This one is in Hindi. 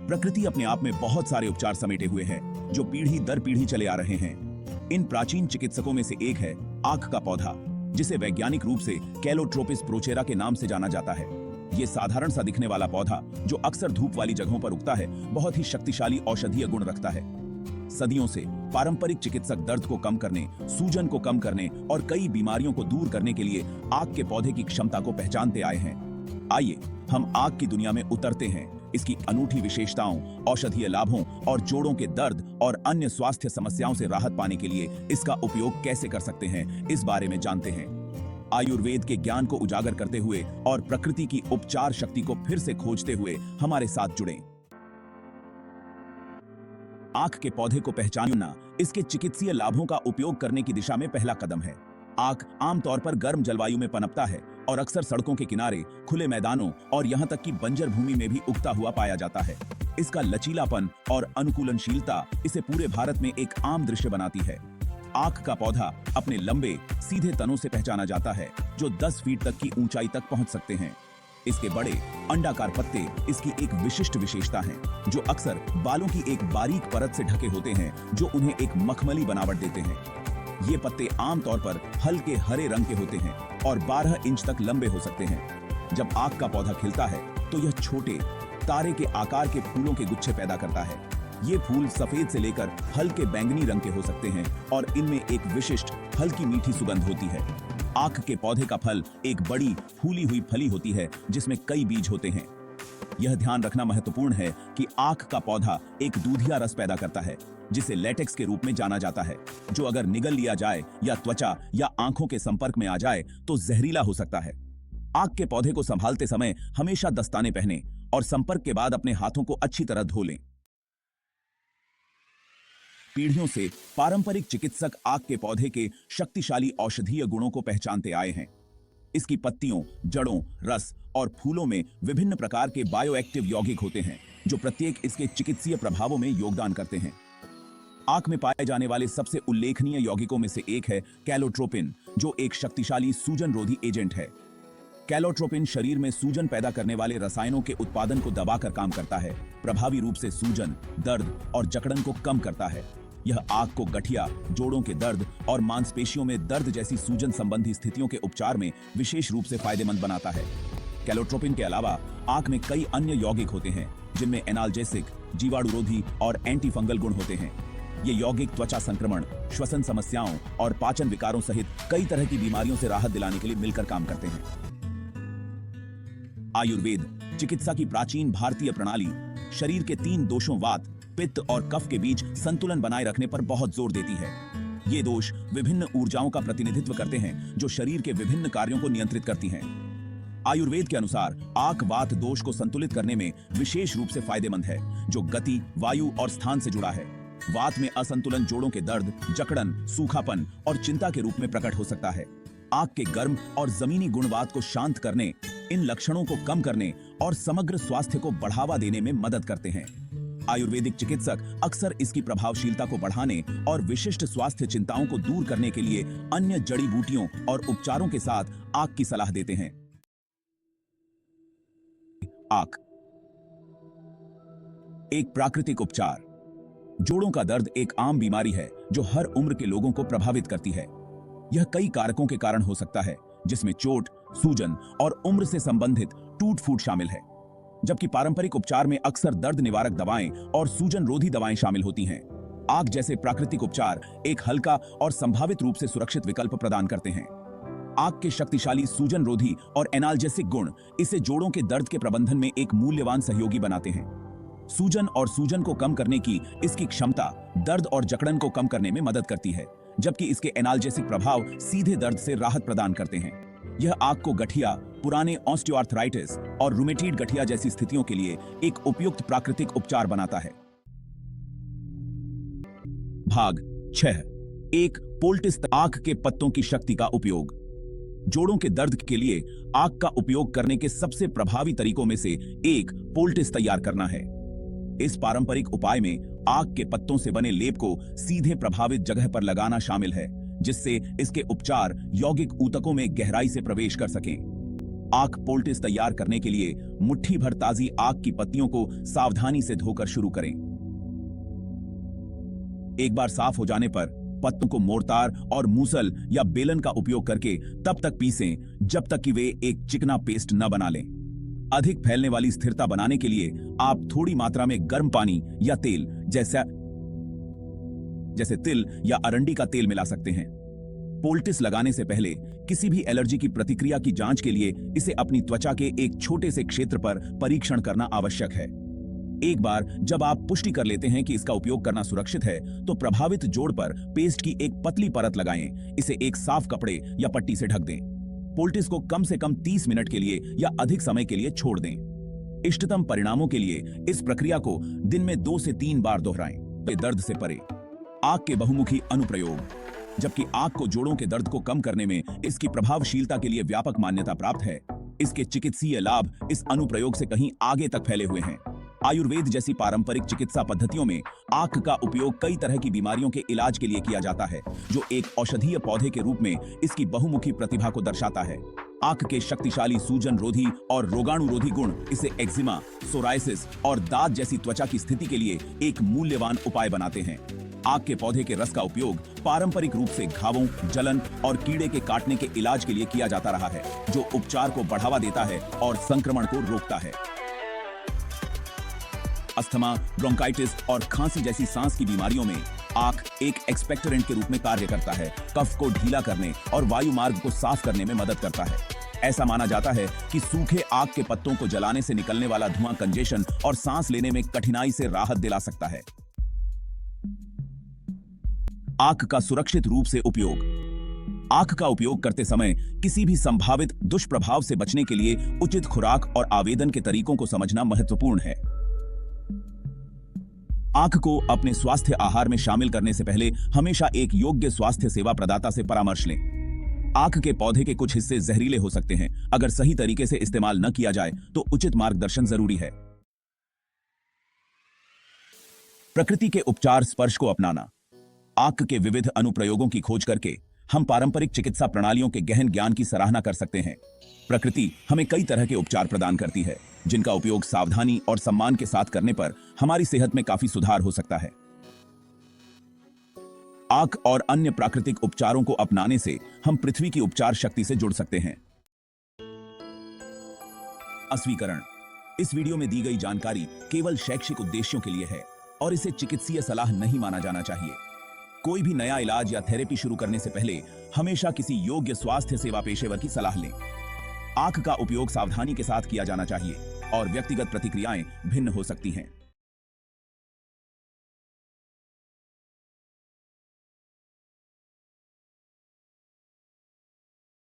प्रकृति अपने आप में बहुत सारे उपचार समेटे हुए है जो पीढ़ी दर पीढ़ी चले आ रहे हैं। इन प्राचीन चिकित्सकों में से एक है आक का पौधा, जिसे वैज्ञानिक रूप से कैलोट्रोपिस प्रोचेरा के नाम से जाना जाता है। ये साधारण सा दिखने वाला पौधा जो अक्सर धूप वाली जगहों पर उगता है, बहुत ही शक्तिशाली औषधीय गुण रखता है। सदियों से पारंपरिक चिकित्सक दर्द को कम करने, सूजन को कम करने और कई बीमारियों को दूर करने के लिए आक के पौधे की क्षमता को पहचानते आए हैं। आइए हम आक की दुनिया में उतरते हैं, इसकी अनूठी विशेषताओं, औषधीय लाभों और जोड़ों के दर्द और अन्य स्वास्थ्य समस्याओं से राहत पाने के लिए इसका उपयोग कैसे कर सकते हैं, इस बारे में जानते हैं। आयुर्वेद के ज्ञान को उजागर करते हुए और प्रकृति की उपचार शक्ति को फिर से खोजते हुए हमारे साथ जुड़ें। आक के पौधे को पहचानना इसके चिकित्सीय लाभों का उपयोग करने की दिशा में पहला कदम है। आक आमतौर पर गर्म जलवायु में पनपता है और अक्सर सड़कों के किनारे, खुले मैदानों और यहां तक कि बंजर भूमि में भी उगता हुआ पाया जाता है। इसका लचीलापन और अनुकूलनशीलता इसे पूरे भारत में एक आम दृश्य बनाती है। आक का पौधा अपने लंबे, सीधे तनों से पहचाना जाता है, जो 10 फीट तक की ऊंचाई तक पहुंच सकते हैं। इसके बड़े अंडाकार पत्ते इसकी एक विशिष्ट विशेषता है, जो अक्सर बालों की एक बारीक परत से ढके होते हैं, जो उन्हें एक मखमली बनावट देते हैं। ये पत्ते आमतौर पर हल्के हरे रंग के होते हैं और 12 इंच तक लंबे हो सकते हैं। जब आक का पौधा खिलता है तो यह छोटे तारे के आकार के फूलों के गुच्छे पैदा करता है। ये फूल सफेद से लेकर हल्के बैंगनी रंग के हो सकते हैं और इनमें एक विशिष्ट हल्की मीठी सुगंध होती है। आक के पौधे का फल एक बड़ी फूली हुई फली होती है, जिसमें कई बीज होते हैं। यह ध्यान रखना महत्वपूर्ण है कि आक का पौधा एक दूधिया रस पैदा करता है, जिसे लेटेक्स के रूप में जाना जाता है, जो अगर निगल लिया जाए या त्वचा या आंखों के संपर्क में आ जाए तो जहरीला हो सकता है। आक के पौधे को संभालते समय हमेशा दस्ताने पहने और संपर्क के बाद अपने हाथों को अच्छी तरह धो लें। पीढ़ियों से पारंपरिक चिकित्सक आक के पौधे के शक्तिशाली औषधीय गुणों को पहचानते आए हैं। इसकी पत्तियों, जड़ों, रस और फूलों में विभिन्न प्रकार के बायोएक्टिव यौगिक होते हैं, जो प्रत्येक इसके चिकित्सीय प्रभावों में योगदान करते हैं। आक में पाए जाने वाले सबसे उल्लेखनीय यौगिकों में से एक है कैलोट्रोपिन, जो एक शक्तिशाली सूजन रोधी एजेंट है। कैलोट्रोपिन शरीर में सूजन पैदा करने वाले रसायनों के उत्पादन को दबाकर काम करता है, प्रभावी रूप से सूजन, दर्द और जकड़न को कम करता है। यह आक को गठिया, जोड़ों के दर्द और मांसपेशियों में दर्द जैसी सूजन संबंधी स्थितियों के उपचार में विशेष रूप से फायदेमंद बनाता है। कैलोट्रोपिन के अलावा आक में कई अन्य यौगिक होते हैं, जिनमें एनाल्जेसिक, जीवाणुरोधी और एंटी फंगल गुण होते हैं। ये यौगिक त्वचा संक्रमण, श्वसन समस्याओं और पाचन विकारों सहित कई तरह की बीमारियों से राहत दिलाने के लिए मिलकर काम करते हैं। आयुर्वेद चिकित्सा की प्राचीन भारतीय प्रणाली शरीर के 3 दोषों वात, पित्त और कफ के बीच संतुलन बनाए रखने पर बहुत जोर देती है। ये दोष विभिन्न ऊर्जाओं का प्रतिनिधित्व करते हैं, जो शरीर के विभिन्न कार्यों को नियंत्रित करती हैं। आयुर्वेद के अनुसार आक वात दोष को संतुलित करने में विशेष रूप से फायदेमंद है, जो गति, वायु और स्थान से जुड़ा है। वात में असंतुलन जोड़ों के दर्द, जकड़न, सूखापन और चिंता के रूप में प्रकट हो सकता है। आक के गर्म और जमीनी गुणवात को शांत करने, इन लक्षणों को कम करने और समग्र स्वास्थ्य को बढ़ावा देने में मदद करते हैं। आयुर्वेदिक चिकित्सक अक्सर इसकी प्रभावशीलता को बढ़ाने और विशिष्ट स्वास्थ्य चिंताओं को दूर करने के लिए अन्य जड़ी बूटियों और उपचारों के साथ आक की सलाह देते हैं। आक एक प्राकृतिक उपचार। जोड़ों का दर्द एक आम बीमारी है जो हर उम्र के लोगों को प्रभावित करती है। यह कई कारकों के कारण हो सकता है, जिसमें चोट, सूजन और उम्र से संबंधित टूट फूट शामिल है। जबकि पारंपरिक उपचार में अक्सर दर्द निवारक दवाएं और सूजन रोधी दवाएं शामिल होती हैं। आक जैसे प्राकृतिक उपचार एक हल्का और संभावित रूप से सुरक्षित विकल्प प्रदान करते हैं। आक के शक्तिशाली सूजन रोधी और एनाल्जेसिक गुण इसे जोड़ों के दर्द के प्रबंधन में एक मूल्यवान सहयोगी बनाते हैं। सूजन और सूजन को कम करने की इसकी क्षमता दर्द और जकड़न को कम करने में मदद करती है, जबकि इसके एनाल्जेसिक प्रभाव सीधे दर्द से राहत प्रदान करते हैं। यह आक को गठिया, पुराने ऑस्टियोआर्थराइटिस और रूमेटॉइड गठिया जैसी स्थितियों के लिए एक उपयुक्त प्राकृतिक उपचार बनाता है। भाग 6। एक पोल्टिस। आक के पत्तों की शक्ति का उपयोग। जोड़ों के दर्द के लिए आक का उपयोग करने के सबसे प्रभावी तरीकों में से एक पोल्टिस तैयार करना है। इस पारंपरिक उपाय में आक के पत्तों से बने लेप को सीधे प्रभावित जगह पर लगाना शामिल है, जिससे इसके उपचार यौगिक ऊतकों में गहराई से प्रवेश कर सकें। आक पोल्टिस तैयार करने के लिए मुट्ठी भर ताजी आक की पत्तियों को सावधानी से धोकर शुरू करें। एक बार साफ हो जाने पर पत्तों को मोर्टार और मूसल या बेलन का उपयोग करके तब तक पीसें जब तक कि वे एक चिकना पेस्ट न बना लें। अधिक फैलने वाली स्थिरता बनाने के लिए आप थोड़ी मात्रा में गर्म पानी या तेल जैसे तिल या अरंडी का तेल मिला सकते हैं। पोल्टिस लगाने से पहले किसी भी एलर्जी की प्रतिक्रिया की जांच के लिए इसे अपनी त्वचा के एक छोटे से क्षेत्र पर परीक्षण करना आवश्यक है। एक बार जब आप पुष्टि कर लेते हैं कि इसका उपयोग करना सुरक्षित है, तो प्रभावित जोड़ पर पेस्ट की एक पतली परत लगाएं। इसे एक साफ कपड़े या पट्टी से ढक दें। पोल्टिस को कम से कम 30 मिनट के लिए या अधिक समय के लिए छोड़ दें। इष्टतम परिणामों के लिए इस प्रक्रिया को दिन में 2 से 3 बार दोहराएं। दर्द से परे आक के बहुमुखी अनुप्रयोग। जबकि आक को जोड़ों के दर्द को कम करने में इसकी प्रभावशीलता के लिए व्यापक मान्यता प्राप्त है, इसके चिकित्सीय लाभ इस अनुप्रयोग से कहीं आगे तक फैले हुए हैं। आयुर्वेद जैसी पारंपरिक चिकित्सा पद्धतियों में आक का उपयोग कई तरह की बीमारियों के इलाज के लिए किया जाता है, जो एक औषधीय पौधे के रूप में इसकी बहुमुखी प्रतिभा को दर्शाता है। आक के शक्तिशाली सूजन रोधी और रोगाणुरोधी गुण इसे एक्जिमा, सोरायसिस और दाद जैसी त्वचा की स्थिति के लिए एक मूल्यवान उपाय बनाते हैं। आक के पौधे के रस का उपयोग पारंपरिक रूप से घावों, जलन और कीड़े के काटने के इलाज के लिए किया जाता रहा है, जो उपचार को बढ़ावा देता है और संक्रमण को रोकता है। अस्थमा, ब्रोंकाइटिस और खांसी जैसी सांस की बीमारियों में आक एक एक्सपेक्टोरेंट के रूप में कार्य करता है, कफ को ढीला करने और वायु मार्ग को साफ करने में मदद करता है। ऐसा माना जाता है कि सूखे आक के पत्तों को जलाने से निकलने वाला धुआं कंजेशन और सांस लेने में कठिनाई से राहत दिला सकता है। आक का सुरक्षित रूप से उपयोग। आक का उपयोग करते समय किसी भी संभावित दुष्प्रभाव से बचने के लिए उचित खुराक और आवेदन के तरीकों को समझना महत्वपूर्ण है। आक को अपने स्वास्थ्य आहार में शामिल करने से पहले हमेशा एक योग्य स्वास्थ्य सेवा प्रदाता से परामर्श लें। आक के पौधे के कुछ हिस्से जहरीले हो सकते हैं। अगर सही तरीके से इस्तेमाल न किया जाए तो उचित मार्गदर्शन जरूरी है। प्रकृति के उपचार स्पर्श को अपनाना। आक के विविध अनुप्रयोगों की खोज करके हम पारंपरिक चिकित्सा प्रणालियों के गहन ज्ञान की सराहना कर सकते हैं। प्रकृति हमें कई तरह के उपचार प्रदान करती है, जिनका उपयोग सावधानी और सम्मान के साथ करने पर हमारी सेहत में काफी सुधार हो सकता है। आक और अन्य प्राकृतिक उपचारों को अपनाने से हम पृथ्वी की उपचार शक्ति से जुड़ सकते हैं। अस्वीकरण। इस वीडियो में दी गई जानकारी केवल शैक्षिक उद्देश्यों के लिए है और इसे चिकित्सीय सलाह नहीं माना जाना चाहिए। कोई भी नया इलाज या थेरेपी शुरू करने से पहले हमेशा किसी योग्य स्वास्थ्य सेवा पेशेवर की सलाह लें। आक का उपयोग सावधानी के साथ किया जाना चाहिए और व्यक्तिगत प्रतिक्रियाएं भिन्न हो सकती हैं।